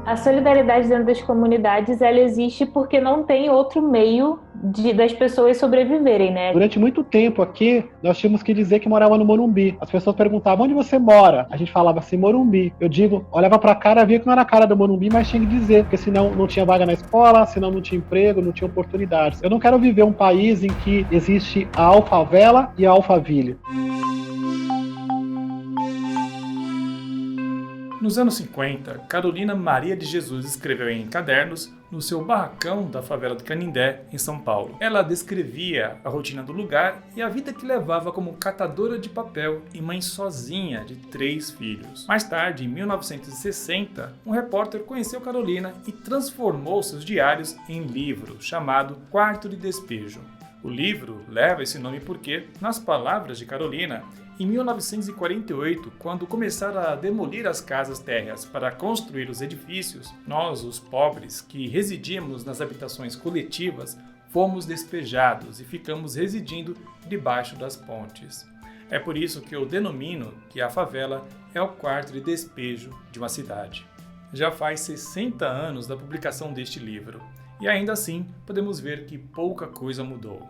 A solidariedade dentro das comunidades, ela existe porque não tem outro meio das pessoas sobreviverem, né? Durante muito tempo aqui, nós tínhamos que dizer que morava no Morumbi. As pessoas perguntavam, onde você mora? A gente falava assim, Morumbi. Eu digo, olhava pra cara, via que não era a cara do Morumbi, mas tinha que dizer, porque senão não tinha vaga na escola, senão não tinha emprego, não tinha oportunidades. Eu não quero viver um país em que existe a alfavela e a alfaville. Nos anos 50, Carolina Maria de Jesus escreveu em cadernos no seu barracão da favela do Canindé, em São Paulo. Ela descrevia a rotina do lugar e a vida que levava como catadora de papel e mãe sozinha de 3 filhos. Mais tarde, em 1960, um repórter conheceu Carolina e transformou seus diários em livro, chamado Quarto de Despejo. O livro leva esse nome porque, nas palavras de Carolina, em 1948, quando começaram a demolir as casas térreas para construir os edifícios, nós, os pobres, que residíamos nas habitações coletivas, fomos despejados e ficamos residindo debaixo das pontes. É por isso que eu denomino que a favela é o quarto de despejo de uma cidade. Já faz 60 anos da publicação deste livro, e ainda assim podemos ver que pouca coisa mudou.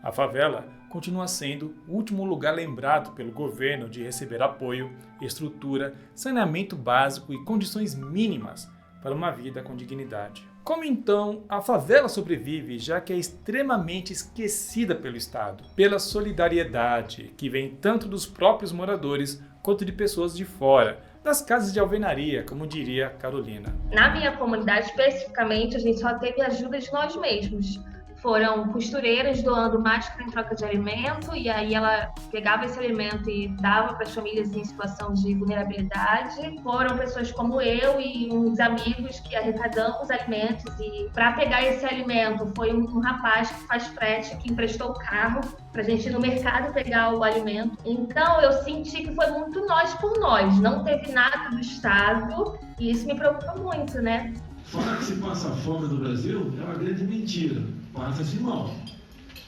A favela continua sendo o último lugar lembrado pelo governo de receber apoio, estrutura, saneamento básico e condições mínimas para uma vida com dignidade. Como então a favela sobrevive, já que é extremamente esquecida pelo Estado? Pela solidariedade que vem tanto dos próprios moradores quanto de pessoas de fora, das casas de alvenaria, como diria Carolina. Na minha comunidade, especificamente, a gente só teve ajuda de nós mesmos. Foram costureiras doando máscara em troca de alimento, e aí ela pegava esse alimento e dava para as famílias em situação de vulnerabilidade. Foram pessoas como eu e uns amigos que arrecadamos alimentos, e para pegar esse alimento foi um rapaz que faz frete, que emprestou o carro para a gente ir no mercado pegar o alimento. Então eu senti que foi muito nós por nós, não teve nada do Estado, e isso me preocupa muito, né? Falar que se passa fome no Brasil é uma grande mentira. Passa-se mal.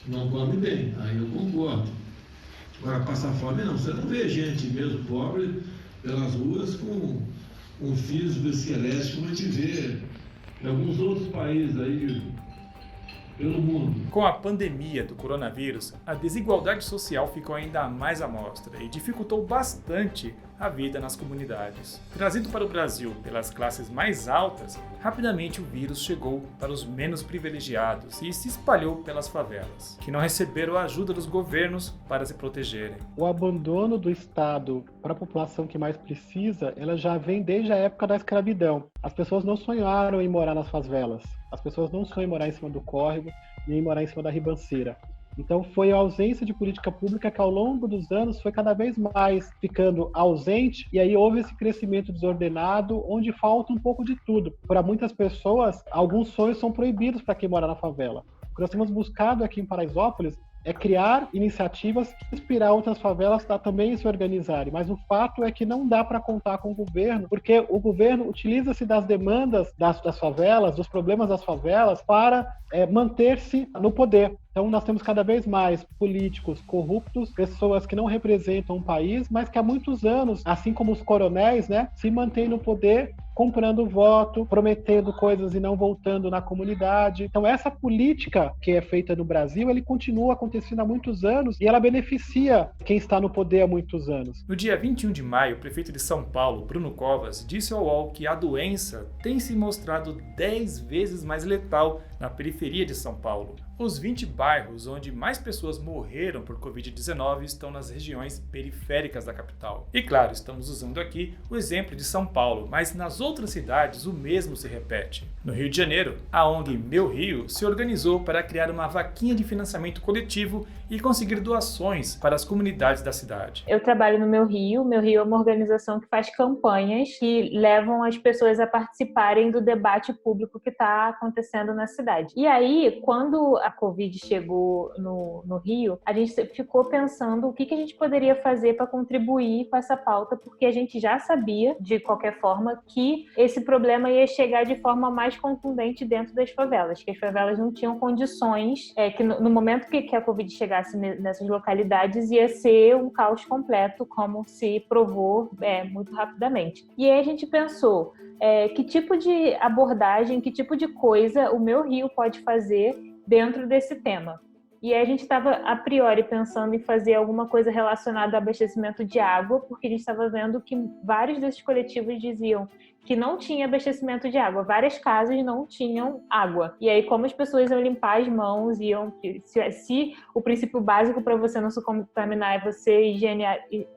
Não come bem. Aí eu concordo. Agora, passar fome não. Você não vê gente mesmo pobre pelas ruas com um físico esquelético como a gente vê em alguns outros países aí pelo mundo. Com a pandemia do coronavírus, a desigualdade social ficou ainda mais à mostra e dificultou bastante a vida nas comunidades. Trazido para o Brasil pelas classes mais altas, rapidamente o vírus chegou para os menos privilegiados e se espalhou pelas favelas, que não receberam a ajuda dos governos para se protegerem. O abandono do Estado para a população que mais precisa, ela já vem desde a época da escravidão. As pessoas não sonharam em morar nas favelas. As pessoas não sonham em morar em cima do córrego, nem em morar em cima da ribanceira. Então foi a ausência de política pública que ao longo dos anos foi cada vez mais ficando ausente, e aí houve esse crescimento desordenado onde falta um pouco de tudo. Para muitas pessoas, alguns sonhos são proibidos para quem mora na favela. O que nós temos buscado aqui em Paraisópolis é criar iniciativas que inspirar outras favelas a também se organizarem. Mas o fato é que não dá para contar com o governo, porque o governo utiliza-se das demandas das favelas, dos problemas das favelas, para manter-se no poder. Então nós temos cada vez mais políticos corruptos, pessoas que não representam o país, mas que há muitos anos, assim como os coronéis, né, se mantêm no poder, comprando voto, prometendo coisas e não voltando na comunidade. Então essa política que é feita no Brasil, ele continua acontecendo há muitos anos e ela beneficia quem está no poder há muitos anos. No dia 21 de maio, o prefeito de São Paulo, Bruno Covas, disse ao UOL que a doença tem se mostrado 10 vezes mais letal na periferia de São Paulo. Os 20 bairros onde mais pessoas morreram por Covid-19 estão nas regiões periféricas da capital. E claro, estamos usando aqui o exemplo de São Paulo, mas nas outras cidades o mesmo se repete. No Rio de Janeiro, a ONG Meu Rio se organizou para criar uma vaquinha de financiamento coletivo e conseguir doações para as comunidades da cidade. Eu trabalho no Meu Rio. Meu Rio é uma organização que faz campanhas que levam as pessoas a participarem do debate público que está acontecendo na cidade. E aí, quando a Covid chegou no Rio, a gente ficou pensando o que a gente poderia fazer para contribuir com essa pauta, porque a gente já sabia, de qualquer forma, que esse problema ia chegar de forma mais contundente dentro das favelas, que as favelas não tinham condições, que no momento que a Covid chegasse entrasse nessas localidades ia ser um caos completo, como se provou muito rapidamente. E aí a gente pensou, que tipo de abordagem, que tipo de coisa o Meu Rio pode fazer dentro desse tema. E aí a gente estava, a priori, pensando em fazer alguma coisa relacionada ao abastecimento de água, porque a gente estava vendo que vários desses coletivos diziam que não tinha abastecimento de água. Várias casas não tinham água. E aí, como as pessoas iam limpar as mãos, se o princípio básico para você não se contaminar é você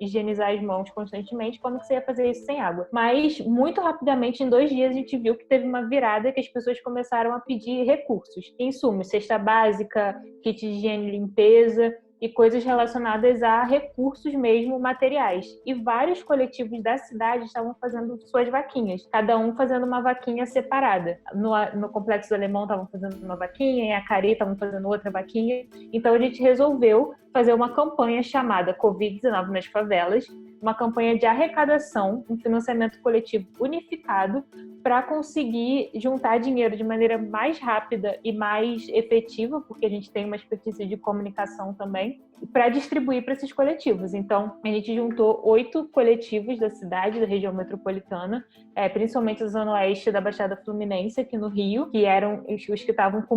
higienizar as mãos constantemente, como que você ia fazer isso sem água? Mas, muito rapidamente, em 2 dias, a gente viu que teve uma virada que as pessoas começaram a pedir recursos. Insumos, cesta básica, kit de higiene e limpeza, e coisas relacionadas a recursos mesmo, materiais. E vários coletivos da cidade estavam fazendo suas vaquinhas, cada um fazendo uma vaquinha separada. No Complexo do Alemão estavam fazendo uma vaquinha, em Acari estavam fazendo outra vaquinha. Então a gente resolveu fazer uma campanha chamada Covid-19 nas favelas, uma campanha de arrecadação, um financiamento coletivo unificado para conseguir juntar dinheiro de maneira mais rápida e mais efetiva, porque a gente tem uma expertise de comunicação também, para distribuir para esses coletivos. Então, a gente juntou 8 coletivos da cidade, da região metropolitana, principalmente da Zona Oeste da Baixada Fluminense, aqui no Rio, que eram os que estavam com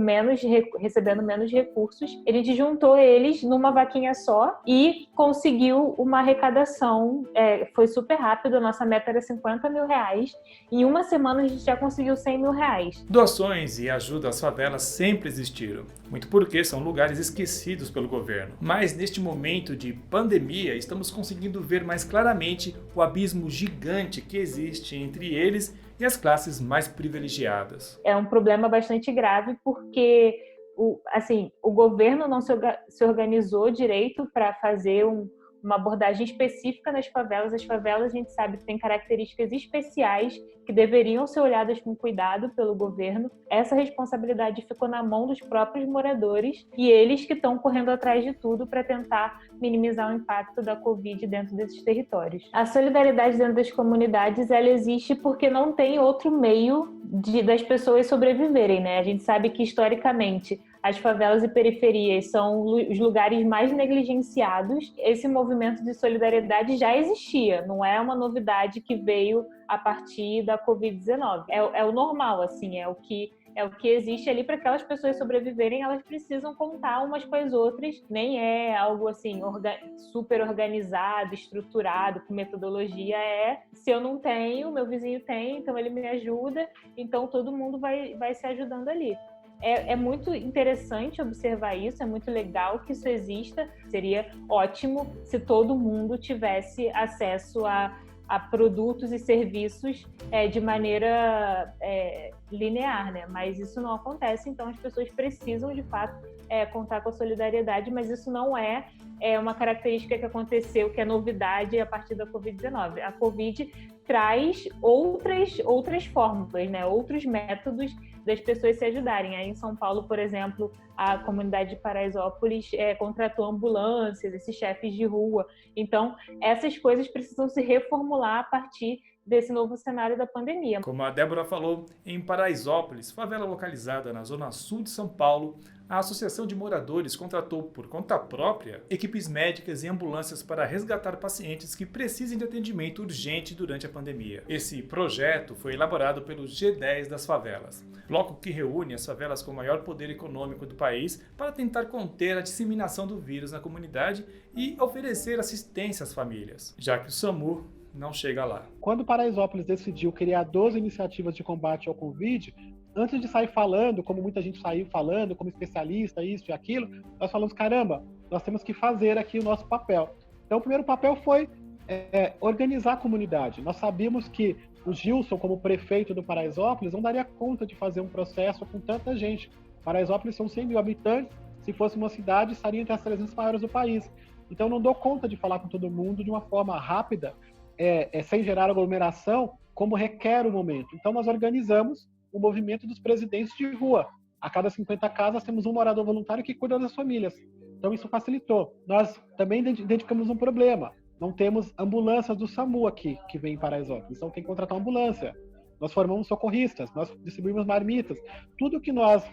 recebendo menos recursos. A gente juntou eles numa vaquinha só e conseguiu uma arrecadação. Foi super rápido, a nossa meta era R$50 mil. Em uma semana, a gente já conseguiu R$100 mil. Doações e ajuda às favelas sempre existiram, muito porque são lugares esquecidos pelo governo. Mas neste momento de pandemia, estamos conseguindo ver mais claramente o abismo gigante que existe entre eles e as classes mais privilegiadas. É um problema bastante grave porque o governo não se organizou direito para fazer uma abordagem específica nas favelas. As favelas, a gente sabe que tem características especiais que deveriam ser olhadas com cuidado pelo governo. Essa responsabilidade ficou na mão dos próprios moradores e eles que estão correndo atrás de tudo para tentar minimizar o impacto da Covid dentro desses territórios. A solidariedade dentro das comunidades, ela existe porque não tem outro meio das pessoas sobreviverem, né? A gente sabe que, historicamente, as favelas e periferias são os lugares mais negligenciados. Esse movimento de solidariedade já existia, não é uma novidade que veio a partir da Covid-19. É o normal, assim, é o que existe ali para aquelas pessoas sobreviverem. Elas precisam contar umas com as outras, nem é algo assim super organizado, estruturado, com metodologia. Se eu não tenho, meu vizinho tem, então ele me ajuda, então todo mundo vai se ajudando ali. É muito interessante observar isso, é muito legal que isso exista. Seria ótimo se todo mundo tivesse acesso a produtos e serviços de maneira linear, né? Mas isso não acontece, então as pessoas precisam, de fato, contar com a solidariedade, mas isso não é uma característica que aconteceu, que é novidade a partir da Covid-19. A Covid traz outras fórmulas, né? Outros métodos das pessoas se ajudarem. Aí em São Paulo, por exemplo, a comunidade de Paraisópolis contratou ambulâncias, esses chefes de rua. Então, essas coisas precisam se reformular a partir desse novo cenário da pandemia. Como a Débora falou, em Paraisópolis, favela localizada na zona sul de São Paulo, a Associação de Moradores contratou por conta própria equipes médicas e ambulâncias para resgatar pacientes que precisem de atendimento urgente durante a pandemia. Esse projeto foi elaborado pelo G10 das favelas, bloco que reúne as favelas com o maior poder econômico do país para tentar conter a disseminação do vírus na comunidade e oferecer assistência às famílias, já que o SAMU não chega lá. Quando Paraisópolis decidiu criar 12 iniciativas de combate ao Covid, antes de sair falando, como muita gente saiu falando, como especialista, isso e aquilo, nós falamos, caramba, nós temos que fazer aqui o nosso papel. Então, o primeiro papel foi organizar a comunidade. Nós sabíamos que o Gilson, como prefeito do Paraisópolis, não daria conta de fazer um processo com tanta gente. Paraisópolis são 100 mil habitantes, se fosse uma cidade, estaria entre as 300 maiores do país. Então, não dou conta de falar com todo mundo de uma forma rápida, sem gerar aglomeração, como requer o momento. Então, nós organizamos o movimento dos presidentes de rua. A cada 50 casas, temos um morador voluntário que cuida das famílias. Então, isso facilitou. Nós também identificamos um problema. Não temos ambulâncias do SAMU aqui, que vem em Paraisópolis. Então, tem que contratar uma ambulância. nós formamos socorristas, nós distribuímos marmitas. Tudo que nós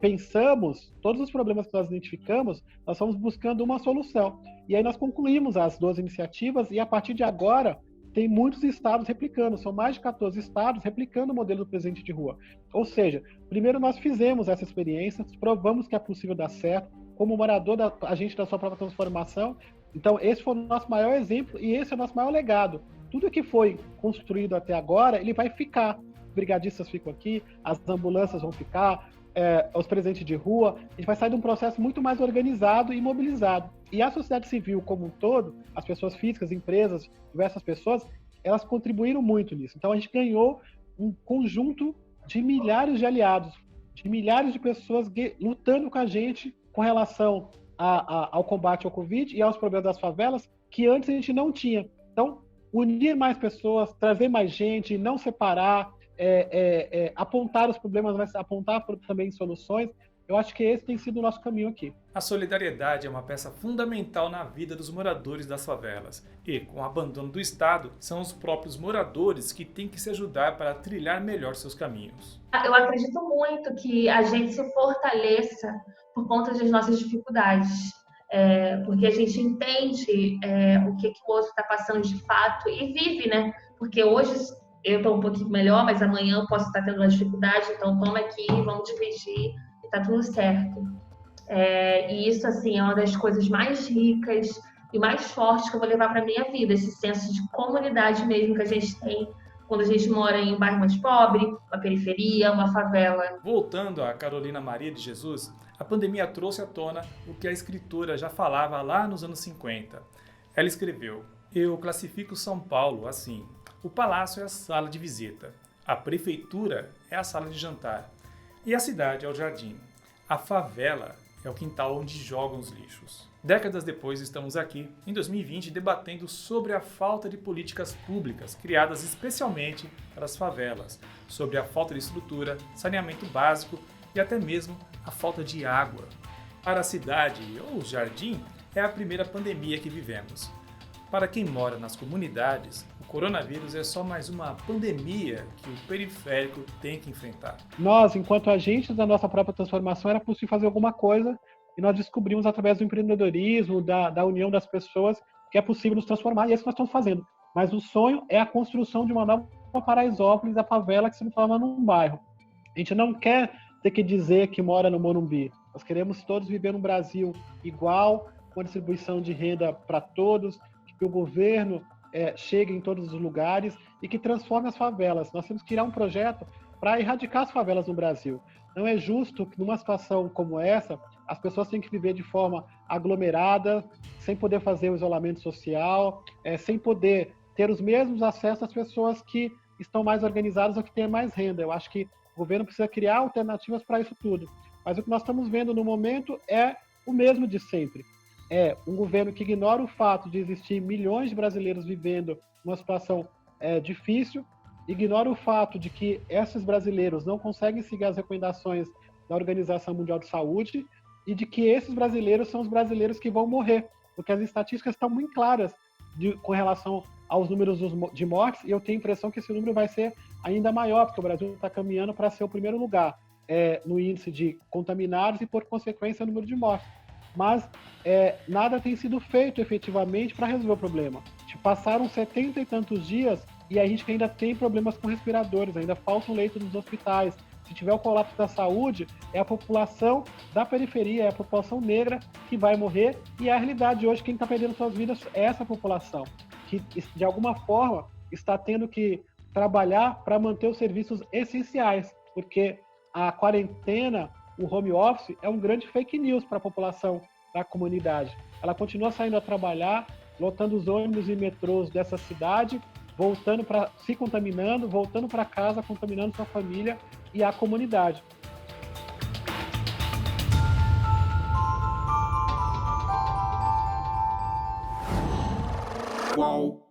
pensamos, todos os problemas que nós identificamos, nós fomos buscando uma solução. E aí nós concluímos as 12 iniciativas e a partir de agora tem muitos estados replicando, são mais de 14 estados replicando o modelo do presente de rua. Ou seja, primeiro nós fizemos essa experiência, provamos que é possível dar certo, como morador, agente da sua própria transformação. Então esse foi o nosso maior exemplo e esse é o nosso maior legado. Tudo que foi construído até agora, ele vai ficar. Os brigadistas ficam aqui, as ambulâncias vão ficar, os presentes de rua. A gente vai sair de um processo muito mais organizado e mobilizado. E a sociedade civil como um todo, as pessoas físicas, empresas, diversas pessoas, elas contribuíram muito nisso. Então a gente ganhou um conjunto de milhares de aliados, de milhares de pessoas lutando com a gente com relação ao combate ao Covid e aos problemas das favelas que antes a gente não tinha. Então, unir mais pessoas, trazer mais gente, não separar, apontar os problemas, mas apontar também soluções. Eu acho que esse tem sido o nosso caminho aqui. A solidariedade é uma peça fundamental na vida dos moradores das favelas. E, com o abandono do Estado, são os próprios moradores que têm que se ajudar para trilhar melhor seus caminhos. Eu acredito muito que a gente se fortaleça por conta das nossas dificuldades. Porque a gente entende o que o outro está passando de fato e vive, né? Porque hoje eu estou um pouquinho melhor, mas amanhã eu posso estar tendo uma dificuldade, então toma aqui, vamos dividir e tá tudo certo. E isso, assim, é uma das coisas mais ricas e mais fortes que eu vou levar para minha vida, esse senso de comunidade mesmo que a gente tem quando a gente mora em um bairro mais pobre, uma periferia, uma favela. Voltando a Carolina Maria de Jesus, a pandemia trouxe à tona o que a escritora já falava lá nos anos 50. Ela escreveu: "Eu classifico São Paulo assim. O palácio é a sala de visita, a prefeitura é a sala de jantar e a cidade é o jardim. A favela é o quintal onde jogam os lixos." Décadas depois, estamos aqui, em 2020, debatendo sobre a falta de políticas públicas criadas especialmente para as favelas, sobre a falta de estrutura, saneamento básico e até mesmo a falta de água. Para a cidade ou jardim, é a primeira pandemia que vivemos. Para quem mora nas comunidades, o coronavírus é só mais uma pandemia que o periférico tem que enfrentar. Nós, enquanto agentes da nossa própria transformação, era possível fazer alguma coisa e nós descobrimos através do empreendedorismo, da união das pessoas, que é possível nos transformar e é isso que nós estamos fazendo. Mas o sonho é a construção de uma nova Paraisópolis, a favela que se transforma num bairro. A gente não quer ter que dizer que mora no Morumbi. Nós queremos todos viver num Brasil igual, com a distribuição de renda para todos, que o governo chegue em todos os lugares e que transforme as favelas. Nós temos que criar um projeto para erradicar as favelas no Brasil. Não é justo que numa situação como essa, as pessoas tenham que viver de forma aglomerada, sem poder fazer o isolamento social, sem poder ter os mesmos acessos às pessoas que estão mais organizadas ou que têm mais renda. Eu acho que o governo precisa criar alternativas para isso tudo. Mas o que nós estamos vendo no momento é o mesmo de sempre. É um governo que ignora o fato de existir milhões de brasileiros vivendo numa situação difícil, ignora o fato de que esses brasileiros não conseguem seguir as recomendações da Organização Mundial de Saúde e de que esses brasileiros são os brasileiros que vão morrer, porque as estatísticas estão muito claras com relação aos números de mortes, e eu tenho a impressão que esse número vai ser ainda maior, porque o Brasil está caminhando para ser o primeiro lugar no índice de contaminados e, por consequência, o número de mortes. Mas nada tem sido feito efetivamente para resolver o problema. Passaram 70 e tantos dias e a gente ainda tem problemas com respiradores, ainda faltam leitos nos hospitais. Se tiver o colapso da saúde, é a população da periferia, é a população negra que vai morrer, e a realidade hoje, quem está perdendo suas vidas é essa população, que de alguma forma está tendo que trabalhar para manter os serviços essenciais, porque a quarentena, o home office, é um grande fake news para a população da comunidade. Ela continua saindo a trabalhar, lotando os ônibus e metrôs dessa cidade, se contaminando, voltando para casa, contaminando sua família e a comunidade. Qual